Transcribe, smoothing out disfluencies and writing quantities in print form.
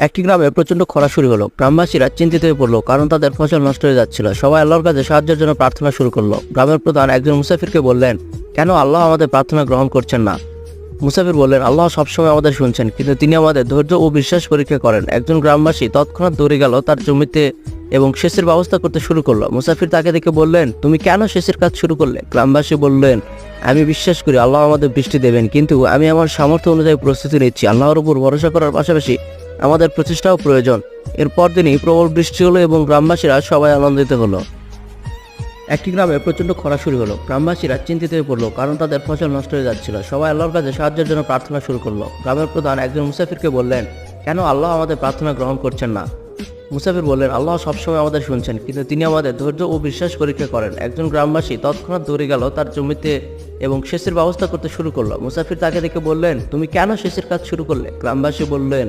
একটি গ্রামে প্রচণ্ড খরা শুরু হলো। গ্রামবাসীরা চিন্তিত হয়ে পড়লো, কারণ তাদের ফসল নষ্ট হয়ে যাচ্ছিল। সবাই আল্লাহর কাছে সাহায্যের জন্য প্রার্থনা শুরু করলো। গ্রামের প্রধান একজন মুসাফিরকে বললেন, কেন আল্লাহ আমাদের প্রার্থনা গ্রহণ করছেন না? মুসাফির বললেন, আল্লাহ সবসময় আমাদের শুনছেন, কিন্তু তিনি আমাদের ধৈর্য ও বিশ্বাস পরীক্ষা করেন। একজন গ্রামবাসী তৎক্ষণাৎ দৌড়ে গেল তার জমিতে এবং সেচের ব্যবস্থা করতে শুরু করলো। মুসাফির তাকে দেখে বললেন, তুমি কেন সেচের কাজ শুরু করলে? গ্রামবাসী বললেন, আমি বিশ্বাস করি আল্লাহ আমাদের বৃষ্টি দেবেন, কিন্তু আমি আমার সামর্থ্য অনুযায়ী প্রস্তুতি নিচ্ছি। আল্লাহর উপর ভরসা করার পাশাপাশি আমাদের প্রচেষ্টাও প্রয়োজন। এরপর দিনই প্রবল বৃষ্টি হলো এবং গ্রামবাসীরা সবাই আনন্দিত হলো। একটি গ্রামে প্রচণ্ড খরা শুরু হলো। গ্রামবাসীরা চিন্তিত হয়ে পড়লো, কারণ তাদের ফসল নষ্ট হয়ে যাচ্ছিল। সবাই আল্লাহর কাছে সাহায্যের জন্য প্রার্থনা শুরু করলো। গ্রামের প্রধান একজন মুসাফিরকে বললেন, কেন আল্লাহ আমাদের প্রার্থনা গ্রহণ করছেন না? মুসাফির বললেন, আল্লাহ সবসময় আমাদের শুনছেন, কিন্তু তিনি আমাদের ধৈর্য ও বিশ্বাস পরীক্ষা করেন। একজন গ্রামবাসী তৎক্ষণাৎ দৌড়ে গেল তার জমিতে এবং সেচের ব্যবস্থা করতে শুরু করলো। মুসাফির তাকে দেখে বললেন, তুমি কেন সেচের কাজ শুরু করলে? গ্রামবাসী বললেন,